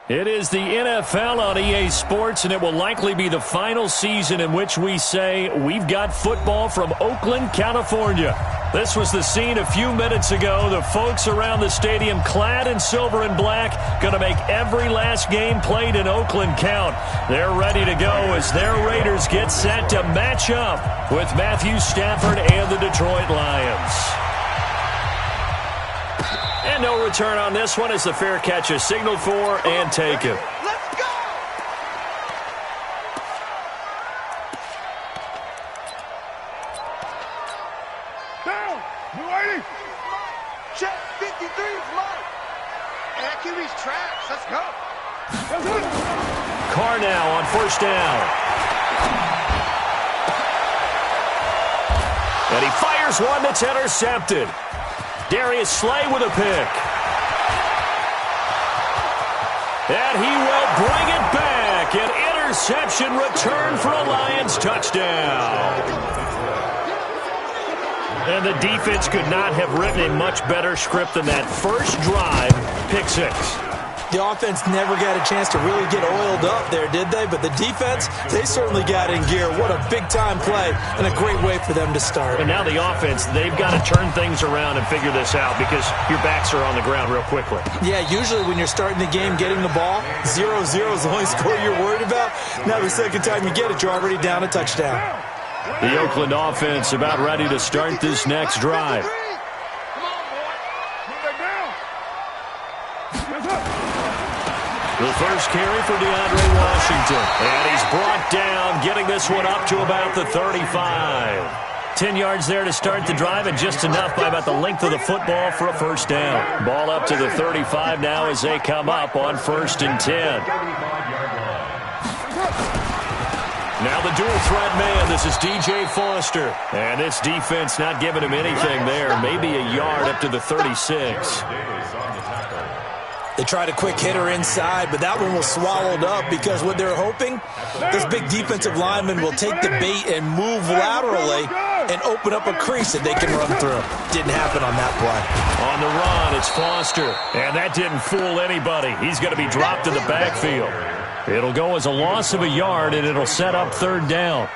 It is the NFL on EA Sports, and it will likely be the final season in which we say we've got football from Oakland, California. This was the scene a few minutes ago. The folks around the stadium clad in silver and black going to make every last game played in Oakland count. They're ready to go as their Raiders get set to match up with Matthew Stafford and the Detroit Lions. And no return on this one as the fair catch is signaled for and taken. Let's go! Down! You ready? Check 53 is mine. And that QB's trash. Let's go. Carr now on first down. And he fires one that's intercepted. Darius Slay with a pick. And he will bring it back. An interception return for a Lions touchdown. And the defense could not have written a much better script than that first drive, pick six. The offense never got a chance to really get oiled up there, did they? But the defense, they certainly got in gear. What a big-time play and a great way for them to start. And now the offense, they've got to turn things around and figure this out because your backs are on the ground real quickly. Yeah, usually when you're starting the game, getting the ball, 0-0 is the only score you're worried about. Now the second time you get it, you're already down a touchdown. The Oakland offense about ready to start this next drive. The first carry for DeAndre Washington. And he's brought down, getting this one up to about the 35. 10 yards there to start the drive, and just enough by about the length of the football for a first down. Ball up to the 35 now as they come up on 1st and 10. Now the dual threat man, this is DJ Foster. And this defense not giving him anything there. Maybe a yard up to the 36. They tried a quick hitter inside, but that one was swallowed up because what they're hoping, this big defensive lineman will take the bait and move laterally and open up a crease that they can run through. Didn't happen on that play. On the run, it's Foster. And that didn't fool anybody. He's going to be dropped in the backfield. It'll go as a loss of a yard, and it'll set up 3rd down.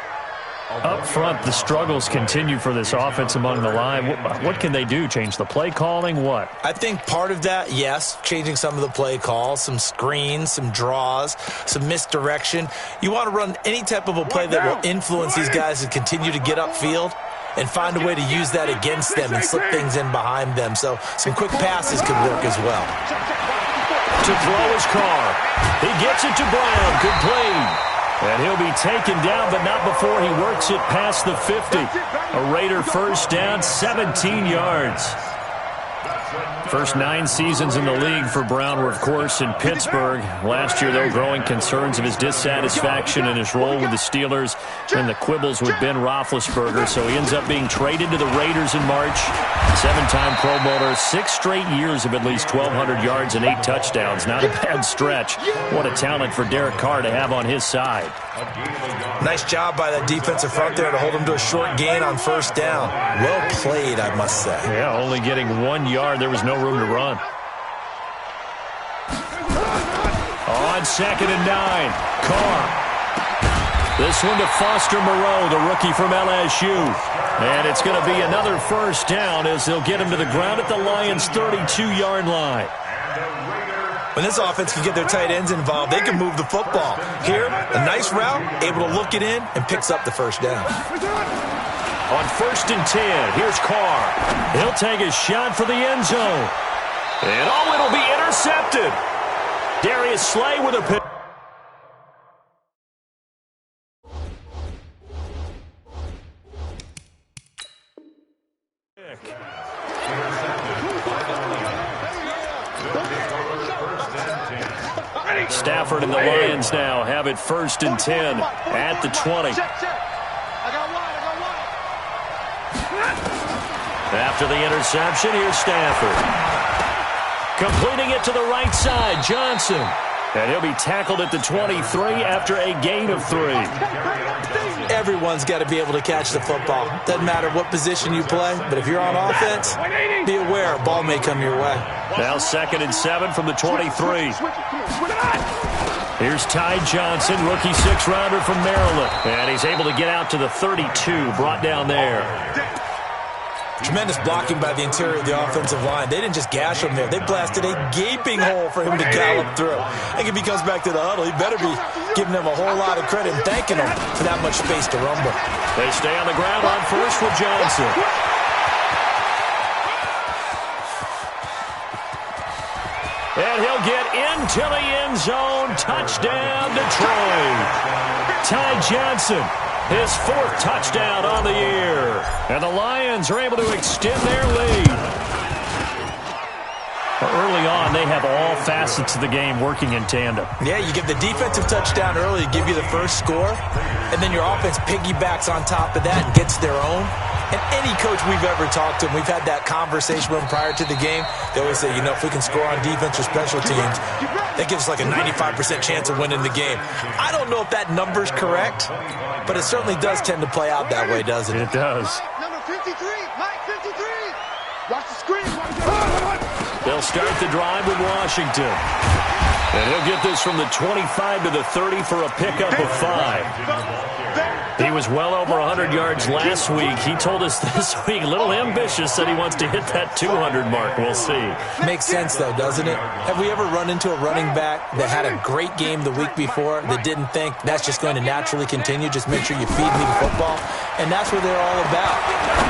Up front, the struggles continue for this offense among the line. What can they do? Change the play calling? What? I think part of that, yes, changing some of the play calls, some screens, some draws, some misdirection. You want to run any type of a play that will influence these guys to continue to get upfield and find a way to use that against them and slip things in behind them. So some quick passes could work as well. To throw his Carr. He gets it to Brown. Good play. And he'll be taken down, but not before he works it past the 50. A Raider first down, 17 yards. First 9 seasons in the league for Brown were, of course, in Pittsburgh. Last year, though, growing concerns of his dissatisfaction in his role with the Steelers and the quibbles with Ben Roethlisberger. So he ends up being traded to the Raiders in March. 7-time Pro Bowler, 6 straight years of at least 1,200 yards and 8 touchdowns. Not a bad stretch. What a talent for Derek Carr to have on his side. Nice job by that defensive front there to hold him to a short gain on first down. Well played, I must say. Yeah, only getting 1 yard. There was no room to run. On 2nd and 9, Carr. This one to Foster Moreau, the rookie from LSU. And it's going to be another first down as they'll get him to the ground at the Lions' 32-yard line. When this offense can get their tight ends involved, they can move the football. Here, a nice route, able to look it in, and picks up the first down. On 1st and 10, here's Carr. He'll take a shot for the end zone. And oh, it'll be intercepted. Darius Slay with a pick. Stafford and the Lions now have it 1st and 10 at the 20. After the interception, here's Stafford. Completing it to the right side, Johnson. And he'll be tackled at the 23 after a gain of 3. Everyone's got to be able to catch the football. Doesn't matter what position you play, but if you're on offense, be aware a ball may come your way. Now 2nd and 7 from the 23. Here's Ty Johnson, rookie 6th-rounder from Maryland. And he's able to get out to the 32, brought down there. Tremendous blocking by the interior of the offensive line. They didn't just gash him there. They blasted a gaping hole for him to gallop through. I think if he comes back to the huddle, he better be giving them a whole lot of credit and thanking them for that much space to rumble. They stay on the ground on first with Johnson. And he'll get into the end zone. Touchdown, Detroit. Ty Johnson, his 4th touchdown on the year. And the Lions are able to extend their lead. Early on, they have all facets of the game working in tandem. Yeah, you give the defensive touchdown early to give you the first score, and then your offense piggybacks on top of that and gets their own. And any coach we've ever talked to, and we've had that conversation with them prior to the game, they always say, you know, if we can score on defense or special teams, that gives us like a 95% chance of winning the game. I don't know if that number's correct, but it certainly does tend to play out that way, doesn't it? It does. Number 53, Mike 53. Watch the screen. They'll start the drive with Washington. And he'll get this from the 25 to the 30 for a pickup of 5. He was well over 100 yards last week. He told us this week, a little ambitious, said he wants to hit that 200 mark. We'll see. Makes sense, though, doesn't it? Have we ever run into a running back that had a great game the week before that didn't think that's just going to naturally continue? Just make sure you feed me the football. And that's what they're all about.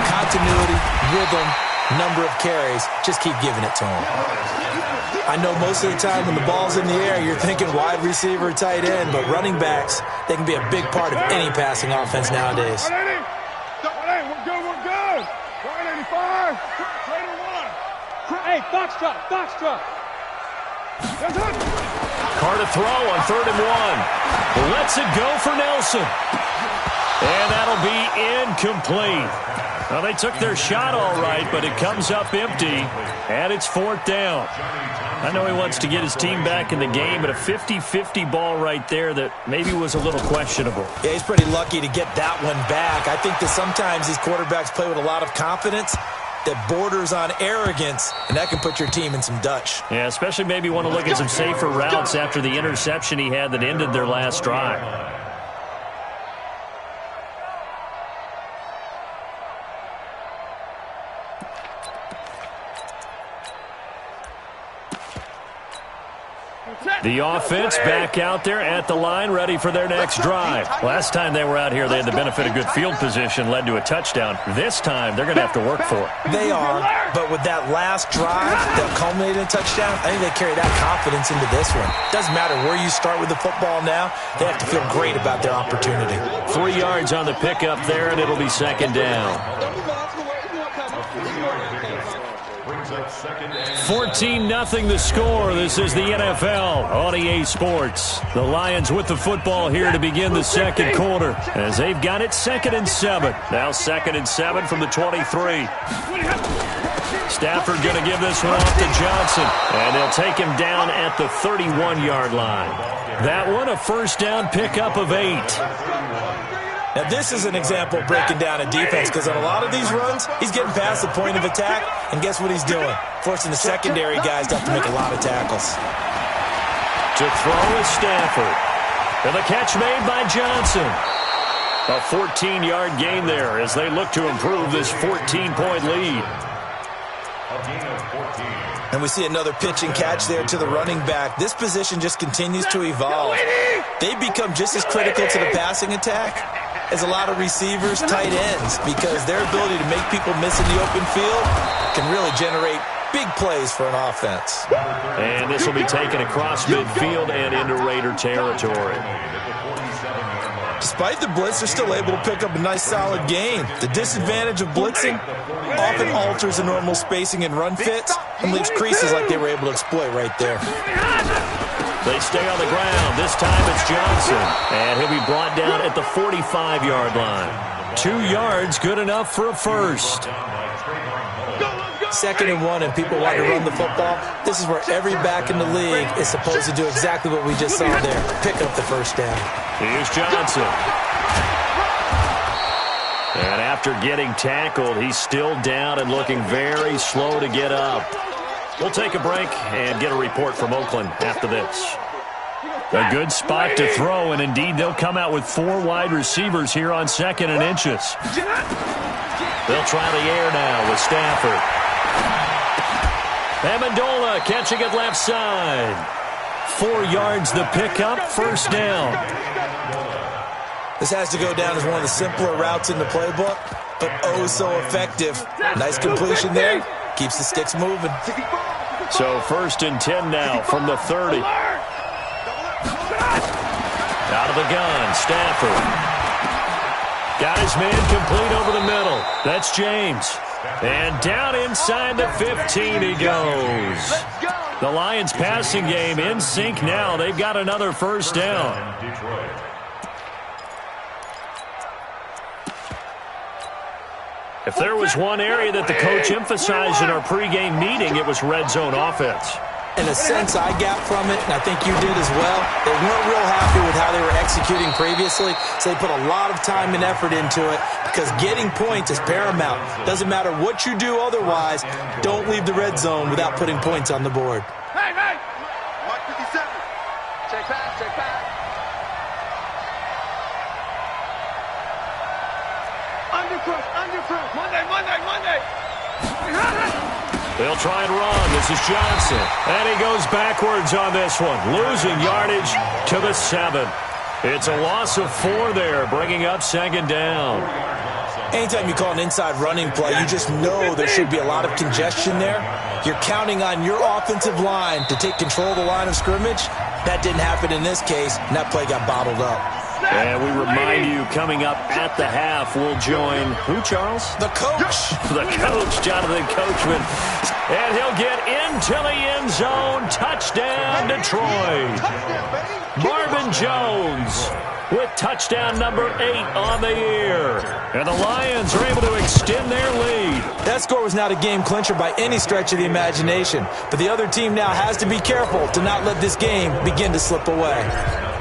Continuity, rhythm, number of carries. Just keep giving it to them. I know most of the time when the ball's in the air, you're thinking wide receiver, tight end, but running backs, they can be a big part of any passing offense nowadays. 180. We're good. 185. Hey, Foxtrot. Carr to throw on 3rd and 1. Lets it go for Nelson. And that'll be incomplete. Well, they took their shot all right, but it comes up empty, and it's 4th down. I know he wants to get his team back in the game, but a 50-50 ball right there that maybe was a little questionable. Yeah, he's pretty lucky to get that one back. I think that sometimes these quarterbacks play with a lot of confidence that borders on arrogance, and that can put your team in some Dutch. Yeah, especially maybe want to look at some safer routes after the interception he had that ended their last drive. The offense back out there at the line, ready for their next drive. Last time they were out here, they had the benefit of good field position, led to a touchdown. This time, they're going to have to work for it. They are, but with that last drive that culminated in a touchdown, I think they carry that confidence into this one. Doesn't matter where you start with the football now, they have to feel great about their opportunity. 3 yards on the pickup there, and it'll be 2nd down. 14-0 the score. This is the NFL on EA Sports. The Lions with the football here to begin the 2nd quarter as they've got it 2nd and 7. Now 2nd and 7 from the 23. Stafford going to give this one off to Johnson, and they'll take him down at the 31-yard line. That one a 1st down pickup of 8. Now, this is an example of breaking down a defense because on a lot of these runs, he's getting past the point of attack, and guess what he's doing? Forcing the secondary guys to have to make a lot of tackles. To throw is Stafford. And the catch made by Johnson. A 14-yard gain there as they look to improve this 14-point lead. And we see another pitch and catch there to the running back. This position just continues to evolve. They become just as critical to the passing attack as a lot of receivers, tight ends, because their ability to make people miss in the open field can really generate big plays for an offense. And this will be taken across midfield and into Raider territory. Despite the blitz, they're still able to pick up a nice solid gain. The disadvantage of blitzing often alters the normal spacing and run fits and leaves creases like they were able to exploit right there. They stay on the ground. This time it's Johnson. And he'll be brought down at the 45-yard line. 2 yards, good enough for a first. Let's go! 2nd and 1 and people want to run the football, this is where every back in the league is supposed to do exactly what we just saw there, pick up the first down. Here's Johnson. And after getting tackled, he's still down and looking very slow to get up. We'll take a break and get a report from Oakland after this. A good spot to throw, and indeed they'll come out with 4 wide receivers here on 2nd and inches. They'll try the air now with Stafford. Amendola catching it left side. 4 yards the pickup, first down. This has to go down as one of the simpler routes in the playbook, but oh so effective. Nice completion there. Keeps the sticks moving. So 1st and 10 now from the 30. Out of the gun, Stafford. Got his man complete over the middle. That's James. And down inside the 15 he goes. The Lions passing game in sync now. They've got another first down. If there was one area that the coach emphasized in our pregame meeting, it was red zone offense. In a sense, I got from it, and I think you did as well. They weren't real happy with how they were executing previously, so they put a lot of time and effort into it because getting points is paramount. Doesn't matter what you do otherwise, don't leave the red zone without putting points on the board. Hey, hey! Mark 57. Check back, check back. Undercrook. Monday. They'll try and run. This is Johnson. And he goes backwards on this one, losing yardage to the 7. It's a loss of 4 there, bringing up 2nd down. Anytime you call an inside running play, you just know there should be a lot of congestion there. You're counting on your offensive line to take control of the line of scrimmage. That didn't happen in this case, and that play got bottled up. And we remind you, coming up at the half, we'll join who, Charles? The coach. The coach, Jonathan Coachman. And he'll get into the end zone. Touchdown, Detroit. Marvin Jones with touchdown number 8 on the year. And the Lions are able to extend their lead. That score was not a game clincher by any stretch of the imagination. But the other team now has to be careful to not let this game begin to slip away.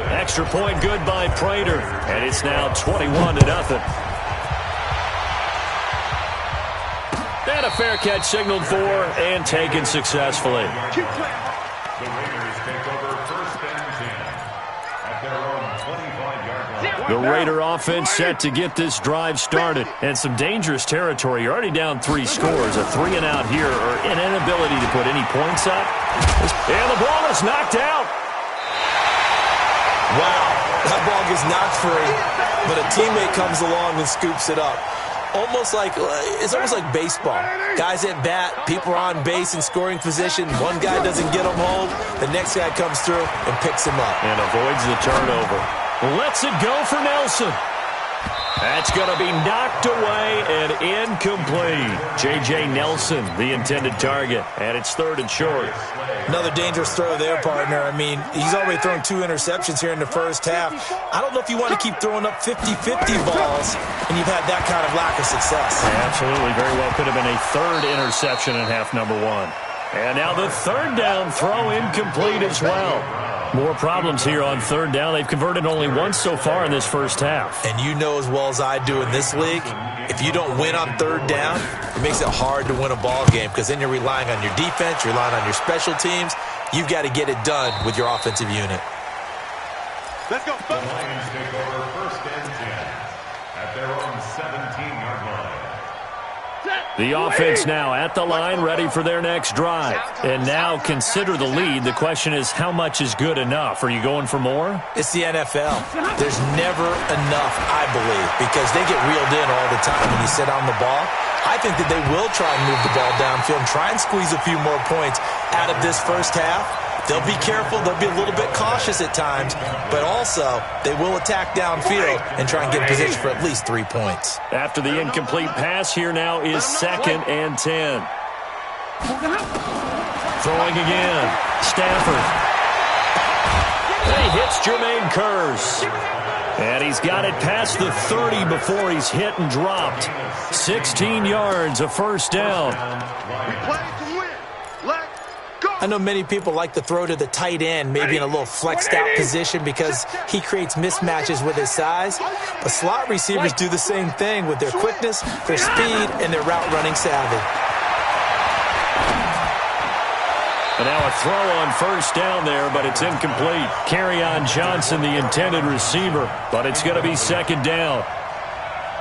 Extra point good by Prater. And it's now 21-0. And a fair catch signaled for and taken successfully. The Raiders take over 1st and 10 at their own 25-yard line. The Raider offense set to get this drive started. And some dangerous territory. You're already down 3 scores. A 3-and-out here or an inability to put any points up. And the ball is knocked out. Wow, that ball gets knocked free, but a teammate comes along and scoops it up. It's almost like baseball. Guys at bat, people are on base in scoring position. One guy doesn't get him home. The next guy comes through and picks him up. And avoids the turnover. Lets it go for Nelson. That's going to be knocked away and incomplete. J.J. Nelson, the intended target, and it's 3rd and short. Another dangerous throw there, partner. I mean, he's already thrown 2 interceptions here in the first half. I don't know if you want to keep throwing up 50-50 balls and you've had that kind of lack of success. Absolutely. Very well could have been a 3rd interception in half number 1. And now the 3rd down throw incomplete as well. More problems here on 3rd down. They've converted only once so far in this first half. And you know as well as I do in this league, if you don't win on 3rd down, it makes it hard to win a ball game because then you're relying on your defense, you're relying on your special teams. You've got to get it done with your offensive unit. Let's go. The Lions take over 1st and 10 at their own 17-yard line. The offense now at the line, ready for their next drive. And now consider the lead. The question is, how much is good enough? Are you going for more? It's the NFL. There's never enough, I believe, because they get reeled in all the time when you sit on the ball. I think that they will try and move the ball downfield and try and squeeze a few more points out of this first half. They'll be careful. They'll be a little bit cautious at times, but also they will attack downfield and try and get in position for at least 3 points. After the incomplete pass, here now is 2nd and 10. Throwing again. Stafford. And he hits Jermaine Kearse. And he's got it past the 30 before he's hit and dropped. 16 yards, a first down. We play to win. Let's go. I know many people like to throw to the tight end, maybe in a little flexed out position because he creates mismatches with his size. But slot receivers do the same thing with their quickness, their speed, and their route running savvy. And now a throw on first down there, but it's incomplete. Kerryon Johnson, the intended receiver, but it's going to be second down.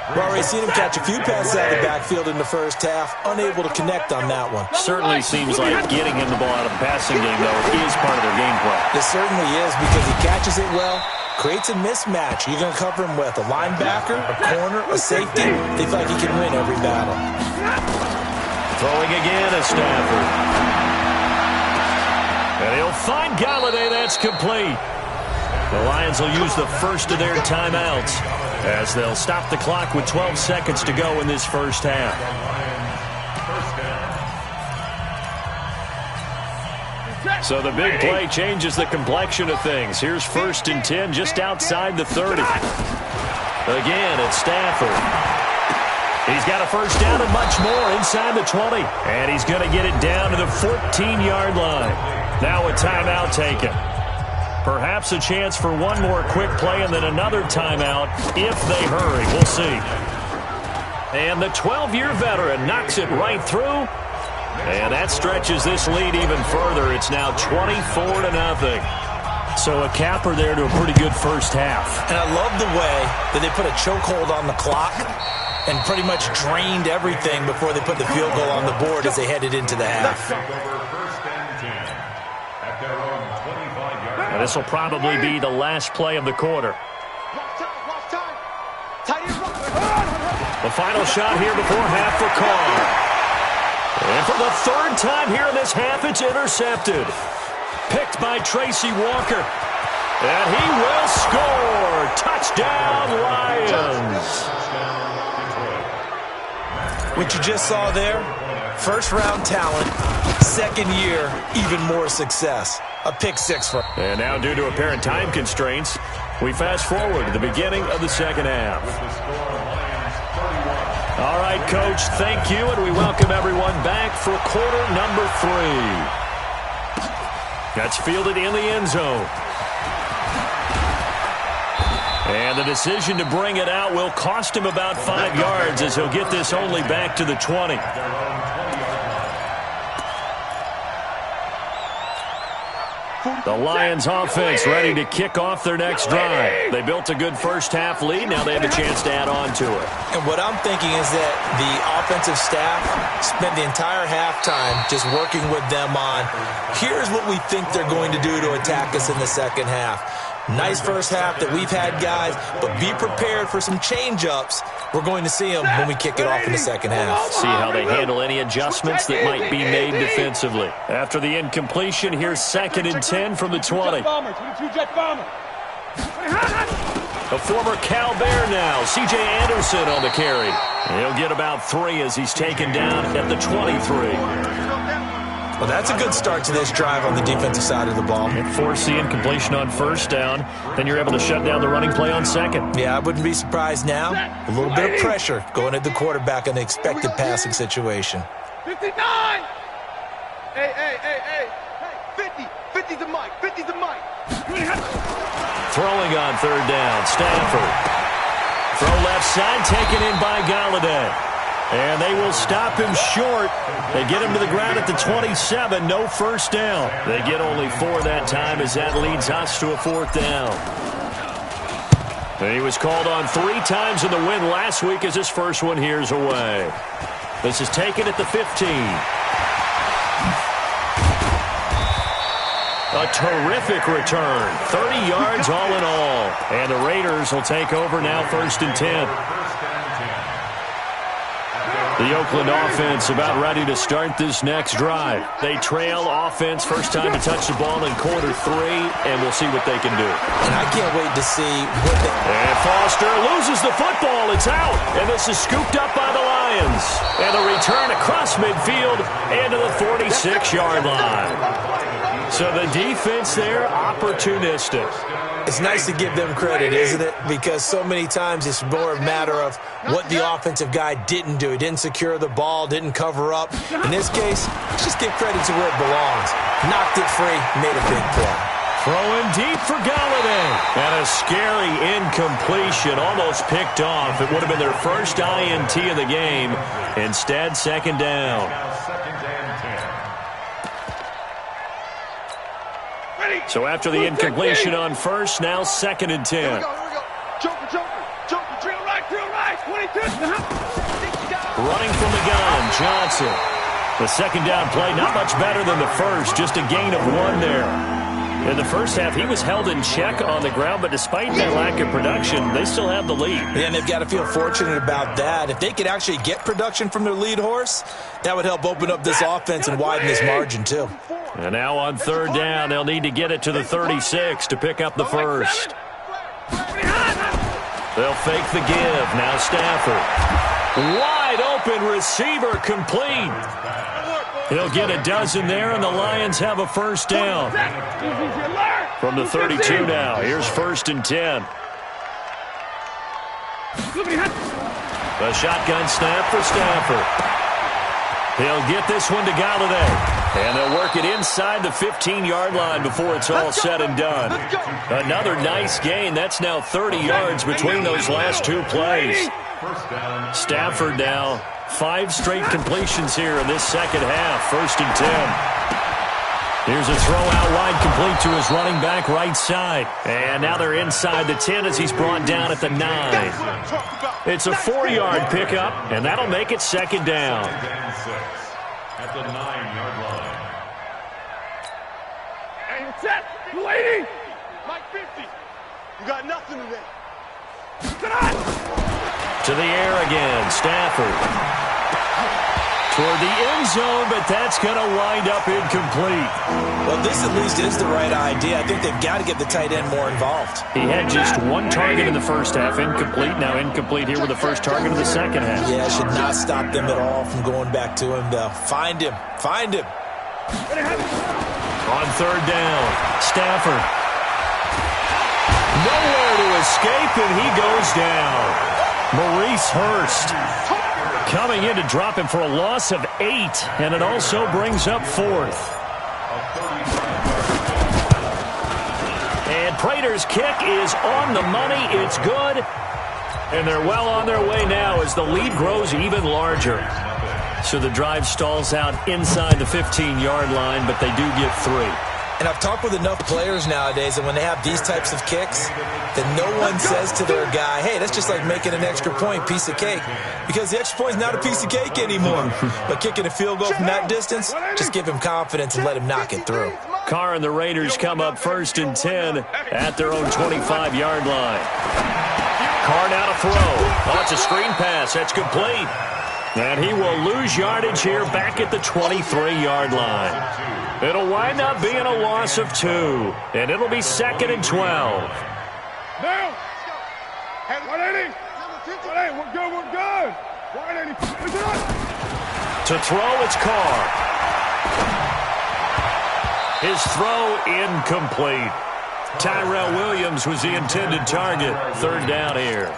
We've already seen him catch a few passes out of the backfield in the first half, unable to connect on that one. Certainly seems like getting him the ball out of the passing game, though, is part of their game plan. It certainly is because he catches it well, creates a mismatch. You're going to cover him with a linebacker, a corner, a safety. They feel like he can win every battle. Throwing again is Stafford. And he'll find Galladay. That's complete. The Lions will use the first of their timeouts as they'll stop the clock with 12 seconds to go in this first half. So the big play changes the complexion of things. Here's 1st and 10 just outside the 30. Again, it's Stafford. He's got a first down and much more inside the 20. And he's going to get it down to the 14-yard line. Now a timeout taken. Perhaps a chance for one more quick play and then another timeout if they hurry. We'll see. And the 12-year veteran knocks it right through. And that stretches this lead even further. It's now 24-0. So a capper there to a pretty good first half. And I love the way that they put a chokehold on the clock and pretty much drained everything before they put the field goal on the board as they headed into the half. And this will probably be the last play of the quarter. The final shot here before half for Carr. And for the third time here in this half, it's intercepted. Picked by Tracy Walker. And he will score. Touchdown, Lions. What you just saw there, first-round talent, second year, even more success. A pick six for him. And now due to apparent time constraints, we fast forward to the beginning of the second half. All right, Coach, thank you, and we welcome everyone back for quarter number 3. That's fielded in the end zone. And the decision to bring it out will cost him about 5 yards as he'll get this only back to the 20. The Lions offense ready to kick off their next drive. They built a good first half lead. Now they have a chance to add on to it. And what I'm thinking is that the offensive staff spent the entire halftime just working with them on, here's what we think they're going to do to attack us in the second half. Nice first half that we've had, guys, but be prepared for some change-ups. We're going to see them when we kick it off in the second half. See how they handle any adjustments that might be made defensively. After the incompletion, here's 2nd and 10 from the 20. A former Cal Bear now, C.J. Anderson on the carry. He'll get about 3 as he's taken down at the 23. Well, that's a good start to this drive on the defensive side of the ball. And force the incompletion on first down. Then you're able to shut down the running play on second. Yeah, I wouldn't be surprised now. A little bit of pressure going at the quarterback in the expected passing situation. 59! Hey, 50! 50's the mic, 50's the mic! Throwing on third down, Stafford. Throw left side, taken in by Galladay. And they will stop him short. They get him to the ground at the 27. No first down. They get only 4 that time as that leads us to a 4th down. And he was called on 3 times in the win last week as his first one here's away. This is taken at the 15. A terrific return. 30 yards all in all. And the Raiders will take over now 1st and 10. The Oakland offense about ready to start this next drive. They trail offense, first time to touch the ball in quarter 3, and we'll see what they can do. And I can't wait to see what they... And Foster loses the football. It's out, and this is scooped up by the Lions. And a return across midfield and to the 46-yard line. So the defense there, opportunistic. It's nice to give them credit, isn't it? Because so many times it's more a matter of what the offensive guy didn't do. He didn't secure the ball, didn't cover up. In this case, let's just give credit to where it belongs. Knocked it free, made a big play. Throwing deep for Galladay. And a scary incompletion, almost picked off. It would have been their first INT of the game. Instead, second down. So after the incompletion on first, now second and 10. Here we go. Joker. Drill right. 22. Running from the gun, Johnson. The second down play, not much better than the first, just a gain of 1 there. In the first half, he was held in check on the ground, but despite that lack of production, they still have the lead. And they've got to feel fortunate about that. If they could actually get production from their lead horse, that would help open up this offense and widen this margin, too. And now on third down, they'll need to get it to the 36 to pick up the first. They'll fake the give. Now Stafford. Wide open receiver complete. He'll get a dozen there, and the Lions have a first down. From the 32 now. Here's first and 10. The shotgun snap for Stafford. He'll get this one to Galladay. And they'll work it inside the 15-yard line before it's all said and done. Another nice gain. That's now 30 yards between those last 2 plays. Stafford now 5 straight completions here in this second half. First and 10. Here's a throw out wide complete to his running back right side. And now they're inside the 10 as he's brought down at the 9. It's a 4-yard pickup, and that'll make it second down. At the 9-yard line. Aim set. 280. Mike 50. You got nothing today. To the air again. Stafford. Toward the end zone, but that's going to wind up incomplete. Well, this at least is the right idea. I think they've got to get the tight end more involved. He had just 1 target in the first half. Incomplete. Now incomplete here with the first target of the second half. Yeah, it should not stop them at all from going back to him, though. Find him. On third down, Stafford. Nowhere to escape, and he goes down. Maurice Hurst coming in to drop him for a loss of 8, and it also brings up 4th. And Prater's kick is on the money. It's good. And they're well on their way now as the lead grows even larger. So the drive stalls out inside the 15-yard line, but they do get 3. And I've talked with enough players nowadays that when they have these types of kicks, that no one says to their guy, hey, that's just like making an extra point, piece of cake. Because the extra point is not a piece of cake anymore. But kicking a field goal from that distance, just give him confidence and let him knock it through. Carr and the Raiders come up first and 10 at their own 25-yard line. Carr now to throw. Oh, it's a screen pass. That's complete. And he will lose yardage here back at the 23-yard line. It'll wind up being a loss of 2, and it'll be second and 12. Down. 180. We're good. 180. To throw, it's Carr. His throw incomplete. Tyrell Williams was the intended target. Third down here.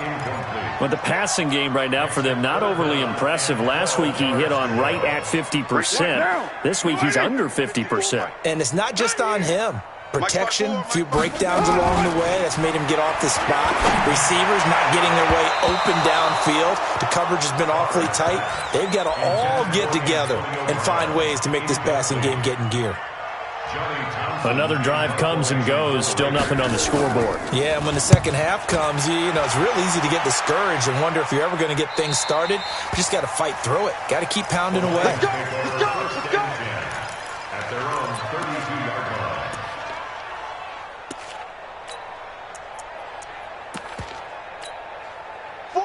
But the passing game right now for them, not overly impressive. Last week he hit on right at 50%. This week he's under 50%. And it's not just on him. Protection, a few breakdowns along the way. That's made him get off the spot. Receivers not getting their way open downfield. The coverage has been awfully tight. They've got to all get together and find ways to make this passing game get in gear. Another drive comes and goes. Still nothing on the scoreboard. Yeah, and when the second half comes, you know, it's real easy to get discouraged and wonder if you're ever going to get things started. You just got to fight through it. Got to keep pounding away. Let's go. At their own 32-yard line.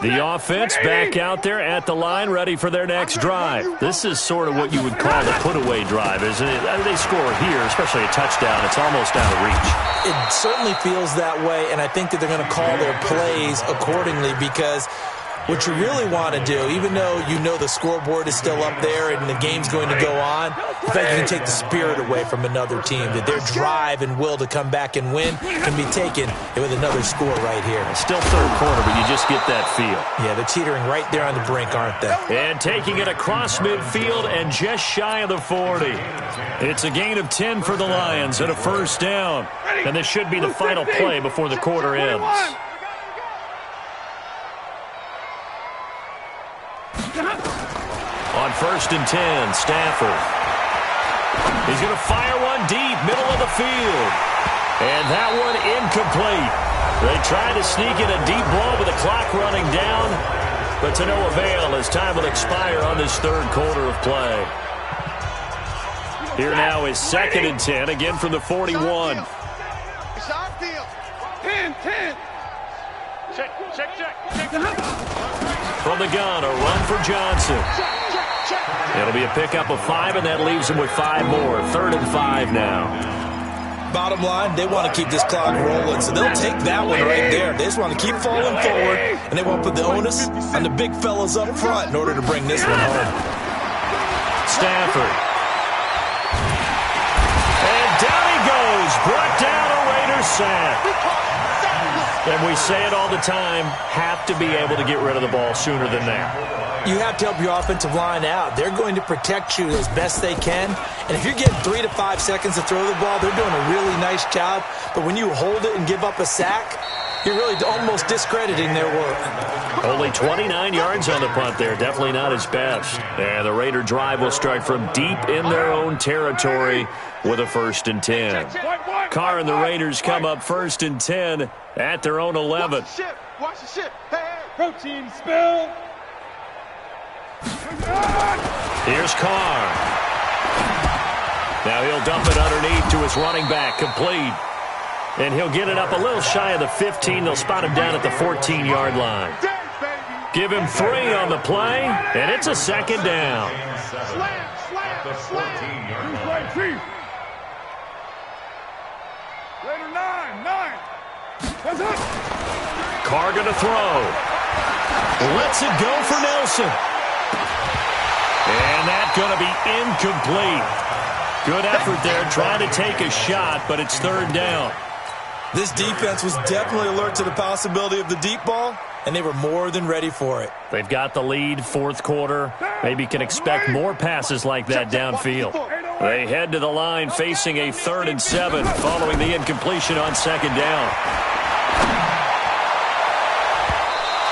The offense back out there at the line, ready for their next drive. This is sort of what you would call a put-away drive, isn't it? They score here, especially a touchdown. It's almost out of reach. It certainly feels that way, and I think that they're going to call their plays accordingly because What you really want to do, even though you know the scoreboard is still up there and the game's going to go on, the fact you can take the spirit away from another team, that their drive and will to come back and win can be taken with another score right here. Still third quarter, but you just get that feel. Yeah, they're teetering right there on the brink, aren't they? And taking it across midfield and just shy of the 40. It's a gain of 10 for the Lions and a first down. And this should be the final play before the quarter ends. On 1st and 10, Stafford. He's going to fire one deep, middle of the field. And that one incomplete. They tried to sneak in a deep ball with the clock running down, but to no avail as time will expire on this third quarter of play. Here now is 2nd and 10, again from the 41. It's our field. 10. Check. From the gun, a run for Johnson. It'll be a pickup of 5, and that leaves him with 5 more. 3rd and 5 now. Bottom line, they want to keep this clock rolling, so they'll take that one right there. They just want to keep falling forward, and they won't put the onus on the big fellas up front in order to bring this one home. Stafford. And down he goes. Brought down a Raiders sack. And we say it all the time, have to be able to get rid of the ball sooner than that. You have to help your offensive line out. They're going to protect you as best they can. And if you're getting 3 to 5 seconds to throw the ball, they're doing a really nice job. But when you hold it and give up a sack, you're really almost discrediting their work. Only 29 yards on the punt there. Definitely not his best. And the Raider drive will start from deep in their own territory with a 1st and 10. Carr and the Raiders come up 1st and 10 at their own 11. Watch the ship. Hey. Protein spill. Here's Carr. Now he'll dump it underneath to his running back. Complete. And he'll get it up a little shy of the 15. They'll spot him down at the 14-yard line. Give him 3 on the play, and it's a 2nd down. Carr going to throw. Lets it go for Nelson. And that's going to be incomplete. Good effort there, trying to take a shot, but it's 3rd down. This defense was definitely alert to the possibility of the deep ball, and they were more than ready for it. They've got the lead, 4th quarter. Maybe can expect more passes like that downfield. They head to the line facing a 3rd and 7 following the incompletion on 2nd down.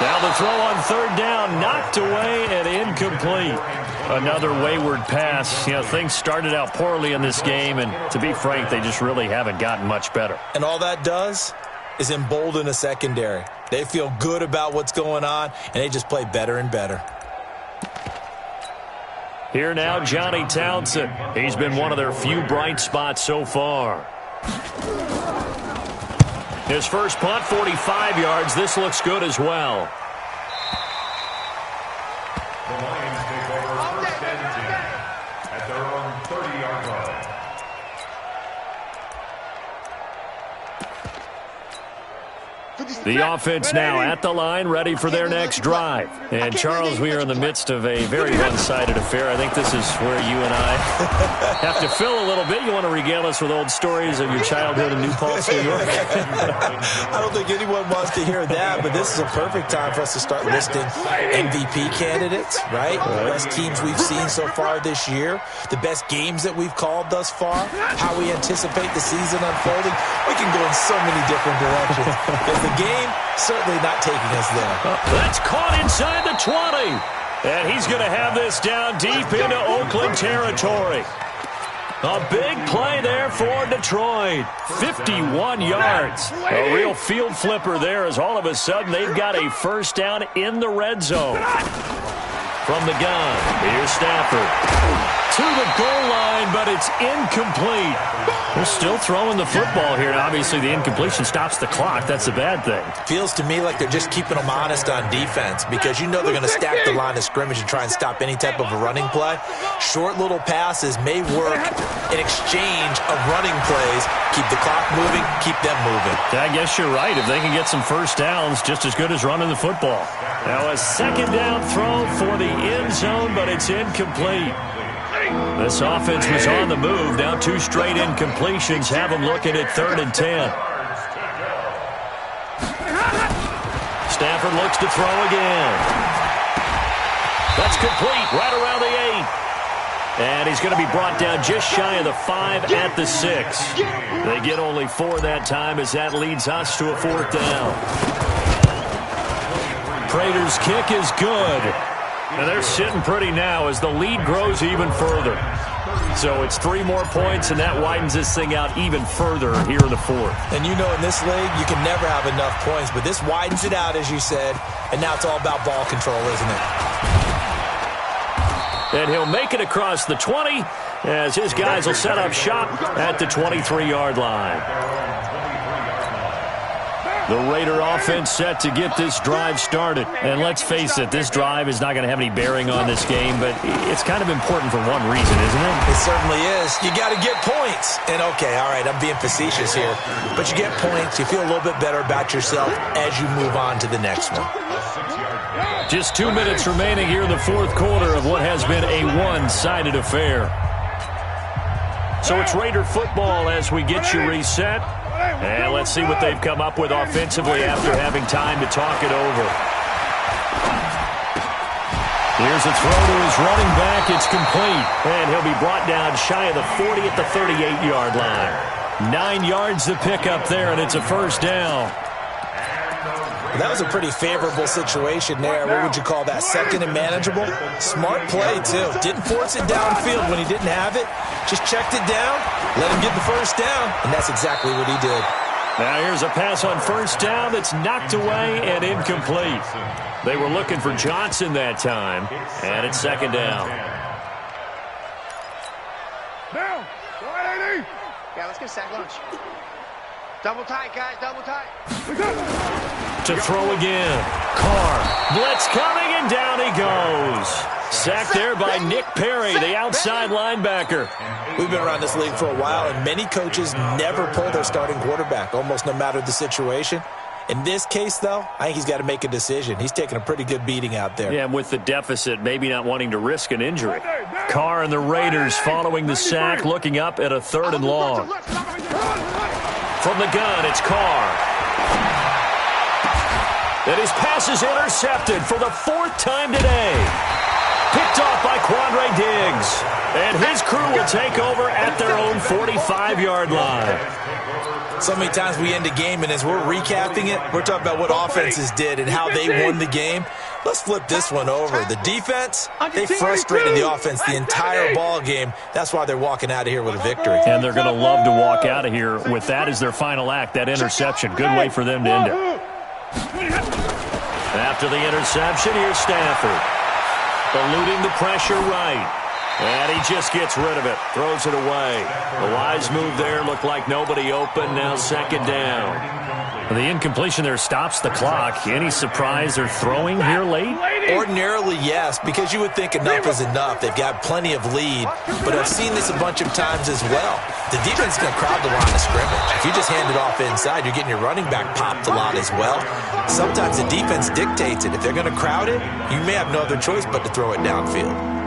Now the throw on 3rd down, knocked away and incomplete. Another wayward pass. You know, things started out poorly in this game, and to be frank, they just really haven't gotten much better. And all that does is embolden a secondary. They feel good about what's going on, and they just play better and better. Here now, Johnny Townsend. He's been one of their few bright spots so far. His first punt, 45 yards. This looks good as well. The Lions take over 1st and 10 at their own 30-yard line. The offense now at the line, ready for their next drive. And, Charles, we are in the midst of a very one-sided affair. I think this is where you and I have to fill a little bit. You want to regale us with old stories of your childhood in New Paltz, New York? I don't think anyone wants to hear that, but this is a perfect time for us to start listing MVP candidates, right? The best teams we've seen so far this year, the best games that we've called thus far, how we anticipate the season unfolding. We can go in so many different directions. Because the game certainly not taking us there. That's caught inside the 20. And he's going to have this down deep into Oakland territory. A big play there for Detroit. 51 yards. A real field flipper there as all of a sudden they've got a first down in the red zone. From the gun, here's Stafford. To the goal line, but it's incomplete. They're still throwing the football here. Obviously, the incompletion stops the clock. That's a bad thing. Feels to me like they're just keeping them honest on defense because you know they're going to stack the line of scrimmage and try and stop any type of a running play. Short little passes may work in exchange of running plays. Keep the clock moving, keep them moving. I guess you're right. If they can get some first downs, just as good as running the football. Now a second down throw for the end zone, but it's incomplete. This offense was on the move. Now 2 straight incompletions have them looking at 3rd and 10. Stafford looks to throw again. That's complete right around the 8. And he's going to be brought down just shy of the 5 at the 6. They get only 4 that time as that leads us to a 4th down. Prater's kick is good. And they're sitting pretty now as the lead grows even further. So it's 3 more points, and that widens this thing out even further here in the 4th. And you know in this league, you can never have enough points, but this widens it out, as you said, and now it's all about ball control, isn't it? And he'll make it across the 20 as his guys will set up shop at the 23-yard line. The Raider offense set to get this drive started. And let's face it, this drive is not going to have any bearing on this game, but it's kind of important for one reason, isn't it? It certainly is. You got to get points. And, okay, all right, I'm being facetious here. But you get points, you feel a little bit better about yourself as you move on to the next one. Just 2 minutes remaining here in the 4th quarter of what has been a one-sided affair. So it's Raider football as we get you reset. And let's see what they've come up with offensively after having time to talk it over. Here's a throw to his running back. It's complete. And he'll be brought down shy of the 40 at the 38-yard line. 9 yards to pick up there, and it's a 1st down. That was a pretty favorable situation there. What would you call that? 2nd and manageable? Smart play, too. Didn't force it downfield when he didn't have it. Just checked it down, let him get the 1st down, and that's exactly what he did. Now here's a pass on 1st down that's knocked away and incomplete. They were looking for Johnson that time, and it's 2nd down. Down. Yeah, let's get a sack lunch. Double tight, guys, double tight. To throw again. Carr. Blitz coming, and down he goes. Sacked there by Nick Perry, the outside linebacker. We've been around this league for a while, and many coaches never pull their starting quarterback, almost no matter the situation. In this case, though, I think he's got to make a decision. He's taking a pretty good beating out there. Yeah, and with the deficit, maybe not wanting to risk an injury. Carr and the Raiders following the sack, looking up at a 3rd and long. From the gun, it's Carr. And his pass is intercepted for the 4th time today. Picked off by Quandre Diggs. And his crew will take over at their own 45-yard line. So many times we end a game, and as we're recapping it, we're talking about what offenses did and how they won the game. Let's flip this one over. The defense, they frustrated the offense the entire ball game. That's why they're walking out of here with a victory. And they're going to love to walk out of here with that as their final act, that interception. Good way for them to end it. After the interception, here's Stafford. Eluding the pressure right. And he just gets rid of it. Throws it away. A wise move there. Looked like nobody open. Now 2nd down. The incompletion there stops the clock. Any surprise they're throwing here late? Ordinarily, yes, because you would think enough is enough. They've got plenty of lead, but I've seen this a bunch of times as well. The defense is going to crowd the line of scrimmage. If you just hand it off inside, you're getting your running back popped a lot as well. Sometimes the defense dictates it. If they're going to crowd it, you may have no other choice but to throw it downfield.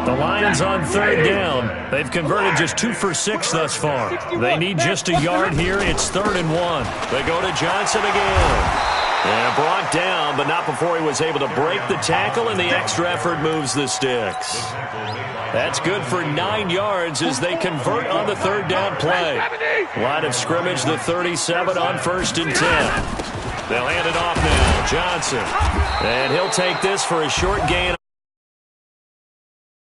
The Lions on 3rd down. They've converted just 2 for 6 thus far. They need just a yard here. It's 3rd and 1. They go to Johnson again. And brought down, but not before he was able to break the tackle, and the extra effort moves the sticks. That's good for 9 yards as they convert on the 3rd down play. Line of scrimmage, the 37 on 1st and 10. They'll hand it off now. Johnson. And he'll take this for a short gain.